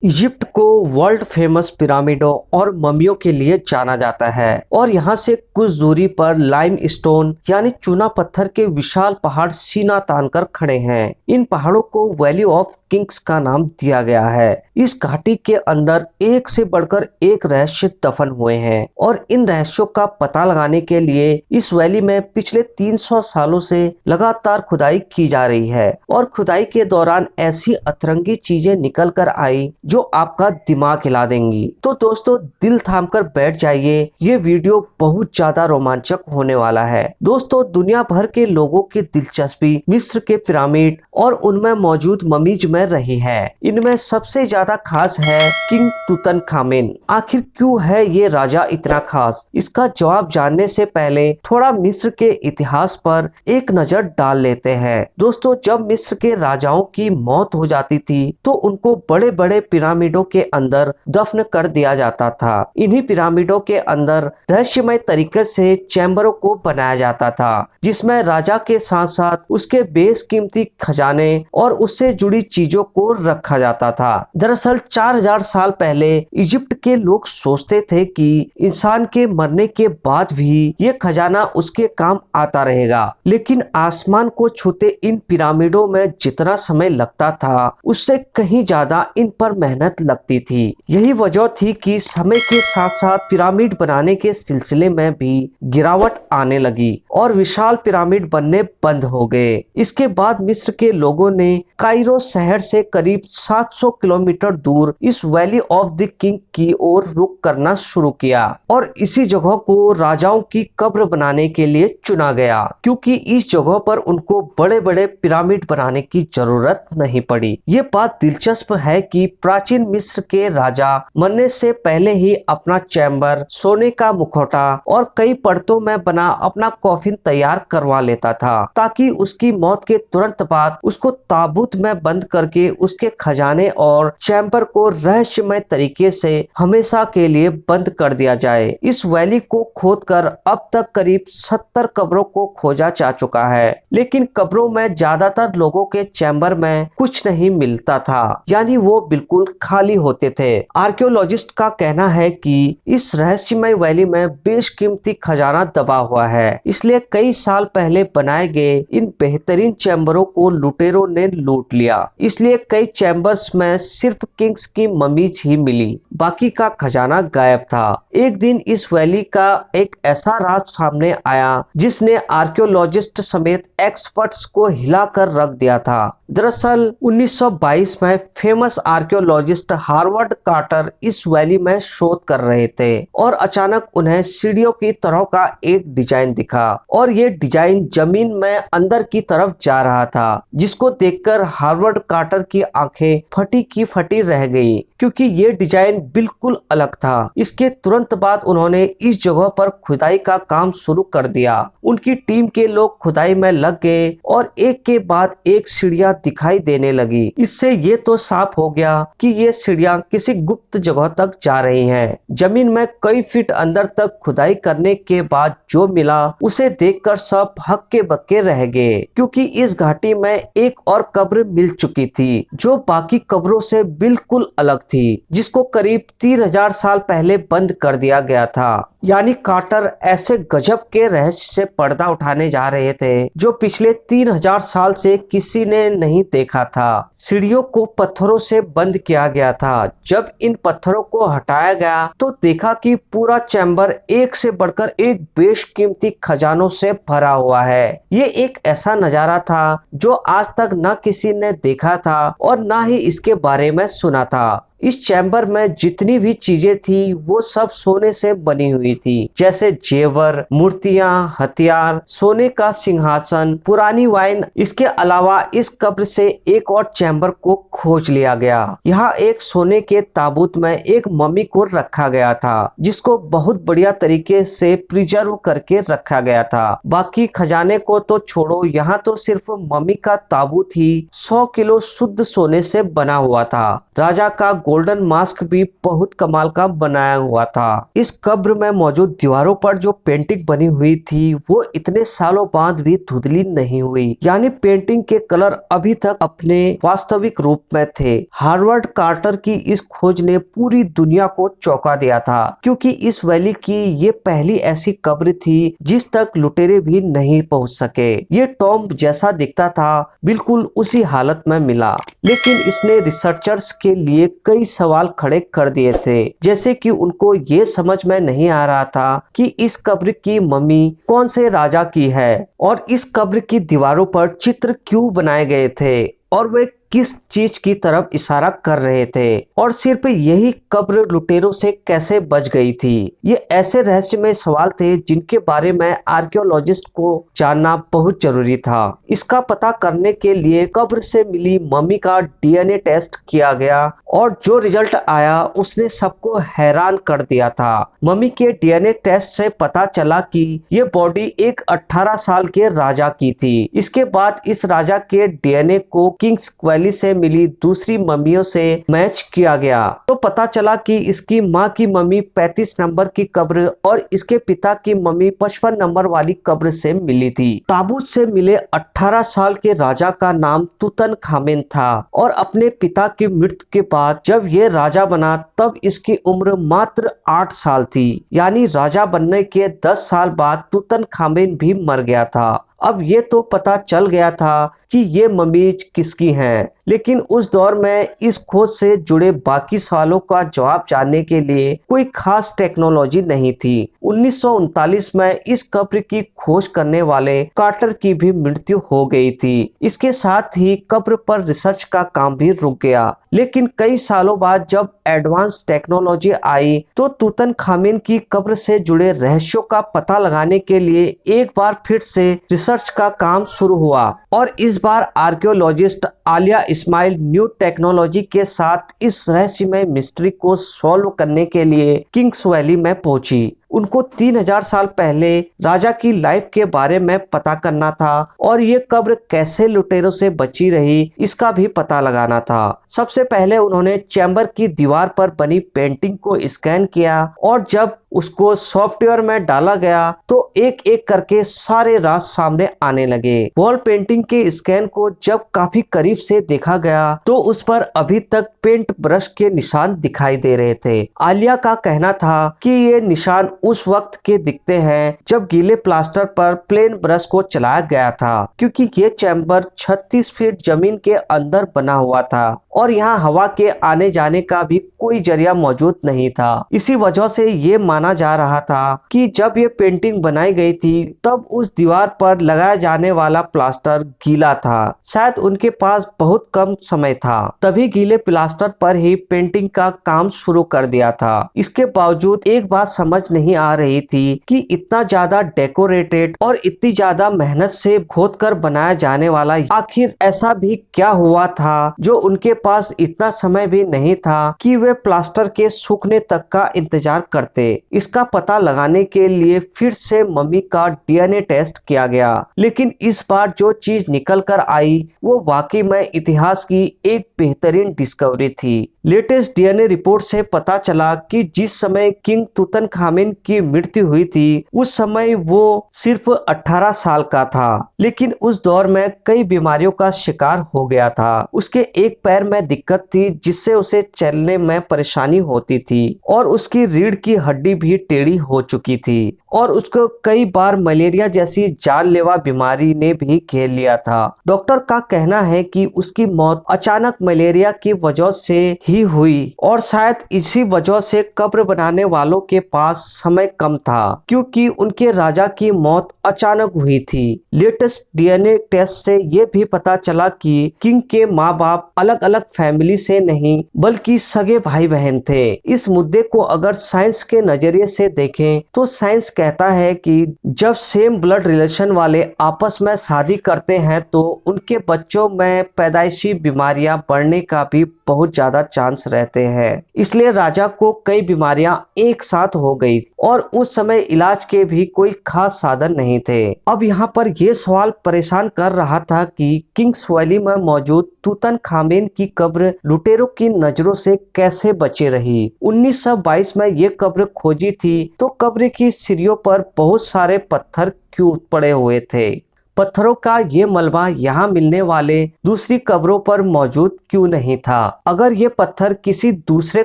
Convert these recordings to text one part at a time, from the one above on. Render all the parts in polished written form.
Egypt को world famous पिरामिडों और ममियों के लिए जाना जाता है और यहाँ से कुछ दूरी पर लाइमस्टोन यानी चूना पत्थर के विशाल पहाड़ सीना तानकर खड़े हैं। इन पहाड़ों को वैली ऑफ किंग्स का नाम दिया गया है। इस घाटी के अंदर एक से बढ़कर एक रहस्य दफन हुए हैं और इन रहस्यों का पता लगाने के लिए इस वैली में पिछले 300 सालों से लगातार खुदाई की जा रही है और खुदाई के दौरान ऐसी अतरंगी चीजें निकल कर आई जो आपका दिमाग हिला देंगी। तो दोस्तों दिल थाम कर बैठ जाइए, ये वीडियो बहुत ज्यादा रोमांचक होने वाला है। दोस्तों दुनिया भर के लोगों की दिलचस्पी मिस्र के पिरामिड और उनमें मौजूद ममीज में रही है। इनमें सबसे ज्यादा खास है किंग तुतनखामेन। आखिर क्यों है ये राजा इतना खास? इसका जवाब जानने से पहले थोड़ा मिस्र के इतिहास पर एक नजर डाल लेते हैं। दोस्तों जब मिस्र के राजाओं की मौत हो जाती थी तो उनको बड़े बड़े पिरामिडों के अंदर दफन कर दिया जाता था। इन्हीं पिरामिडों के अंदर रहस्यमय तरीके से चैम्बरों को बनाया जाता था जिसमें राजा के साथ साथ उसके बेशकीमती खजाने और उससे जुड़ी चीजों को रखा जाता था। दरअसल 4000 साल पहले इजिप्ट के लोग सोचते थे कि इंसान के मरने के बाद भी ये खजाना उसके काम आता रहेगा, लेकिन आसमान को छूते इन पिरामिडों में जितना समय लगता था उससे कहीं ज्यादा इन पर मेहनत लगती थी। यही वजह थी कि समय के साथ साथ पिरामिड बनाने के सिलसिले में भी गिरावट आने लगी और विशाल पिरामिड बनने बंद हो गए। इसके बाद मिस्र के लोगों ने कायरो शहर से करीब 700 किलोमीटर दूर इस वैली ऑफ द किंग की ओर रुख करना शुरू किया और इसी जगह को राजाओं की कब्र बनाने के लिए चुना गया, क्योंकि इस जगह पर उनको बड़े बड़े पिरामिड बनाने की जरूरत नहीं पड़ी। ये बात दिलचस्प है कि प्राचीन मिस्र के राजा मरने से पहले ही अपना चैम्बर, सोने का मुखौटा और कई परतों में बना अपना कॉफिन तैयार करवा लेता था ताकि उसकी मौत के तुरंत बाद उसको ताबूत में बंद करके उसके खजाने और चैम्बर को रहस्यमय तरीके से हमेशा के लिए बंद कर दिया जाए। इस वैली को खोदकर अब तक करीब 70 कब्रों को खोजा जा चुका है, लेकिन कब्रों में ज्यादातर लोगों के चैम्बर में कुछ नहीं मिलता था, यानी वो बिल्कुल खाली होते थे। आर्कियोलॉजिस्ट का कहना है कि इस रहस्यमय वैली में बेशकीमती खजाना दबा हुआ है, इसलिए कई साल पहले बनाए गए इन बेहतरीन चैम्बरों को लुटेरों ने लूट लिया। इसलिए कई चैम्बर्स में सिर्फ किंग्स की ममीज ही मिली, बाकी का खजाना गायब था। एक दिन इस वैली का एक ऐसा राज सामने आया जिसने आर्कियोलॉजिस्ट समेत एक्सपर्ट्स को हिलाकर रख दिया था। दरअसल 1922 में फेमस आर्कियोलॉजिस्ट हार्वर्ड कार्टर इस वैली में शोध कर रहे थे और अचानक उन्हें सीढ़ियों की तरह का एक डिजाइन दिखा और ये डिजाइन जमीन में अंदर की तरफ जा रहा था, जिसको देखकर हार्वर्ड कार्टर की आंखें फटी की फटी रह गई, क्योंकि ये डिजाइन बिल्कुल अलग था। इसके तुरंत बाद उन्होंने इस जगह पर खुदाई का काम शुरू कर दिया। उनकी टीम के लोग खुदाई में लग गए और एक के बाद एक सीढ़ियां दिखाई देने लगी। इससे ये तो साफ हो गया कि ये सीढ़ियां किसी गुप्त जगह तक जा रही हैं। जमीन में कई फीट अंदर तक खुदाई करने के बाद जो मिला उसे देखकर सब हक्के बक्के रह गए, क्योंकि इस घाटी में एक और कब्र मिल चुकी थी जो बाकी कब्रों से बिल्कुल अलग थी, जिसको करीब 3000 साल पहले बंद कर दिया गया था। यानी कार्टर ऐसे गजब के रहस्य से पर्दा उठाने जा रहे थे जो पिछले 3000 साल से किसी ने नहीं देखा था। सीढ़ियों को पत्थरों से बंद किया गया था। जब इन पत्थरों को हटाया गया तो देखा कि पूरा चैम्बर एक से बढ़कर एक बेशकीमती खजानों से भरा हुआ है। ये एक ऐसा नजारा था जो आज तक न किसी ने देखा था और न ही इसके बारे में सुना था। इस चैम्बर में जितनी भी चीजें थी वो सब सोने से बनी हुई थी, जैसे जेवर, मूर्तियां, हथियार, सोने का सिंहासन, पुरानी वाइन। इसके अलावा इस कब्र से एक और चैम्बर को खोज लिया गया। यहाँ एक सोने के ताबूत में एक मम्मी को रखा गया था जिसको बहुत बढ़िया तरीके से प्रिजर्व करके रखा गया था। बाकी खजाने को तो छोड़ो, यहाँ तो सिर्फ मम्मी का ताबूत ही 100 किलो शुद्ध सोने से बना हुआ था। राजा का गोल्डन मास्क भी बहुत कमाल का बनाया हुआ था। इस कब्र में मौजूद दीवारों पर जो पेंटिंग बनी हुई थी वो इतने सालों बाद भी धुंधली नहीं हुई, यानी पेंटिंग के कलर अभी तक अपने वास्तविक रूप में थे। हार्वर्ड कार्टर की इस खोज ने पूरी दुनिया को चौंका दिया था, क्योंकि इस वैली की ये पहली ऐसी कब्र थी जिस तक लुटेरे भी नहीं पहुंच सके। ये टॉम्ब जैसा दिखता था बिल्कुल उसी हालत में मिला, लेकिन इसने रिसर्चर्स के लिए कई सवाल खड़े कर दिए थे, जैसे कि उनको ये समझ में नहीं आ रहा था कि इस कब्र की मम्मी कौन से राजा की है और इस कब्र की दीवारों पर चित्र क्यों बनाए गए थे और वे किस चीज की तरफ इशारा कर रहे थे, और सिर्फ यही कब्र लुटेरों से कैसे बच गई थी। ये ऐसे रहस्यमय सवाल थे जिनके बारे में आर्कियोलॉजिस्ट को जानना बहुत जरूरी था। इसका पता करने के लिए कब्र से मिली मम्मी का डीएनए टेस्ट किया गया और जो रिजल्ट आया उसने सबको हैरान कर दिया था। मम्मी के डीएनए टेस्ट से पता चला कि ये बॉडी एक 18 साल के राजा की थी। इसके बाद इस राजा के डीएनए को किंग्स वैली से मिली दूसरी मम्मियों से मैच किया गया, तो पता चला कि इसकी माँ की मम्मी 35 नंबर की कब्र और इसके पिता की मम्मी 55 नंबर वाली कब्र से मिली थी। ताबूत से मिले 18 साल के राजा का नाम तुतनखामेन था और अपने पिता की मृत्यु के बाद जब ये राजा बना तब इसकी उम्र मात्र 8 साल थी, यानी राजा बनने के 10 साल बाद तुतनखामेन भी मर गया था। अब ये तो पता चल गया था कि ये मम्मीज किसकी हैं, लेकिन उस दौर में इस खोज से जुड़े बाकी सवालों का जवाब जानने के लिए कोई खास टेक्नोलॉजी नहीं थी। 1939 में इस कब्र की खोज करने वाले कार्टर की भी मृत्यु हो गई थी। इसके साथ ही कब्र पर रिसर्च का काम भी रुक गया, लेकिन कई सालों बाद जब एडवांस टेक्नोलॉजी आई तो तुतनखामेन की कब्र से जुड़े रहस्यों का पता लगाने के लिए एक बार फिर से रिसर्च का काम शुरू हुआ और इस बार archaeologist Aliya Ismail new technology के साथ इस रहस्यमय मिस्ट्री को सॉल्व करने के लिए किंग्स वैली में पहुंची। उनको 3000 साल पहले राजा की लाइफ के बारे में पता करना था और ये कब्र कैसे लुटेरों से बची रही इसका भी पता लगाना था। सबसे पहले उन्होंने चैम्बर की दीवार पर बनी पेंटिंग को स्कैन किया और जब उसको सॉफ्टवेयर में डाला गया तो एक एक करके सारे राज सामने आने लगे। वॉल पेंटिंग के स्कैन को जब काफी करीब से देखा गया तो उस पर अभी तक पेंट ब्रश के निशान दिखाई दे रहे थे। आलिया का कहना था कि ये निशान उस वक्त के दिखते हैं जब गीले प्लास्टर पर प्लेन ब्रश को चलाया गया था, क्योंकि ये चैम्बर 36 फीट जमीन के अंदर बना हुआ था और यहाँ हवा के आने जाने का भी कोई जरिया मौजूद नहीं था। इसी वजह से ये माना जा रहा था कि जब ये पेंटिंग बनाई गई थी तब उस दीवार पर लगाया जाने वाला प्लास्टर गीला था। शायद उनके पास बहुत कम समय था, तभी गीले प्लास्टर पर ही पेंटिंग का काम शुरू कर दिया था। इसके बावजूद एक बात समझ नहीं आ रही थी कि इतना ज्यादा डेकोरेटेड और इतनी ज्यादा मेहनत से खोद कर बनाया जाने वाला आखिर ऐसा भी क्या हुआ था जो उनके पास इतना समय भी नहीं था कि वे प्लास्टर के सूखने तक का इंतजार करते। इसका पता लगाने के लिए फिर से मम्मी का डीएनए टेस्ट किया गया, लेकिन इस बार जो चीज निकल कर आई वो वाकई में इतिहास की एक बेहतरीन डिस्कवरी थी। लेटेस्ट डीएनए रिपोर्ट से पता चला कि जिस समय किंग तुतनखामेन की मृत्यु हुई थी उस समय वो सिर्फ 18 साल का था, लेकिन उस दौर में कई बीमारियों का शिकार हो गया था। उसके एक पैर में दिक्कत थी जिससे उसे चलने में परेशानी होती थी और उसकी रीढ़ की हड्डी भी टेढ़ी हो चुकी थी और उसको कई बार मलेरिया जैसी जानलेवा बीमारी ने भी घेर लिया था। डॉक्टर का कहना है कि उसकी मौत अचानक मलेरिया की वजह से ही हुई और शायद इसी वजह से कब्र बनाने वालों के पास समय कम था, क्योंकि उनके राजा की मौत अचानक हुई थी। लेटेस्ट डीएनए टेस्ट से ये भी पता चला कि किंग के माँ बाप अलग अलग फैमिली से नहीं बल्कि सगे भाई बहन थे। इस मुद्दे को अगर साइंस के नजरिए से देखें तो साइंस कहता है कि जब सेम ब्लड रिलेशन वाले आपस में शादी करते हैं तो उनके बच्चों में पैदाइशी बीमारियां बढ़ने का भी बहुत ज्यादा चांस रहते हैं। इसलिए राजा को कई बीमारियां एक साथ हो गई और उस समय इलाज के भी कोई खास साधन नहीं थे। अब यहाँ पर यह सवाल परेशान कर रहा था कि किंग्स वैली में मौजूद तूतनखामेन की कब्र लुटेरों की नजरों से कैसे बची रही। 1922 में ये कब्र खोजी थी तो कब्र की सीढ़ियों पर बहुत सारे पत्थर क्यों पड़े हुए थे। पत्थरों का ये मलबा यहाँ मिलने वाले दूसरी कब्रों पर मौजूद क्यों नहीं था। अगर ये पत्थर किसी दूसरे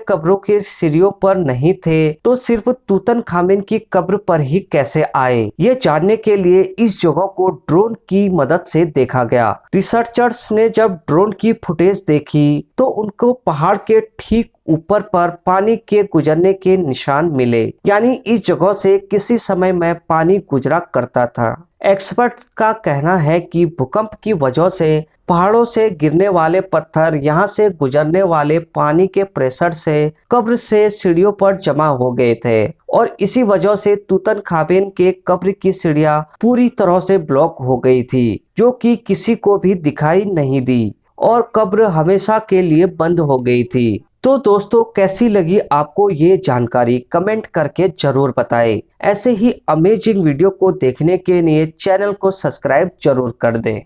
कब्रों के सीढ़ियों पर नहीं थे तो सिर्फ तूतनखामेन की कब्र पर ही कैसे आए। ये जानने के लिए इस जगह को ड्रोन की मदद से देखा गया। रिसर्चर्स ने जब ड्रोन की फुटेज देखी तो उनको पहाड़ के ठीक ऊपर पर पानी के गुजरने के निशान मिले, यानी इस जगह से किसी समय में पानी गुजरा करता था। एक्सपर्ट का कहना है कि भूकंप की वजह से पहाड़ों से गिरने वाले पत्थर यहाँ से गुजरने वाले पानी के प्रेशर से कब्र से सीढ़ियों पर जमा हो गए थे और इसी वजह से तूतनखामेन के कब्र की सीढ़ियां पूरी तरह से ब्लॉक हो गई थी, जो कि किसी को भी दिखाई नहीं दी और कब्र हमेशा के लिए बंद हो गई थी। तो दोस्तों, कैसी लगी आपको ये जानकारी कमेंट करके जरूर बताएं। ऐसे ही अमेजिंग वीडियो को देखने के लिए चैनल को सब्सक्राइब जरूर कर दें।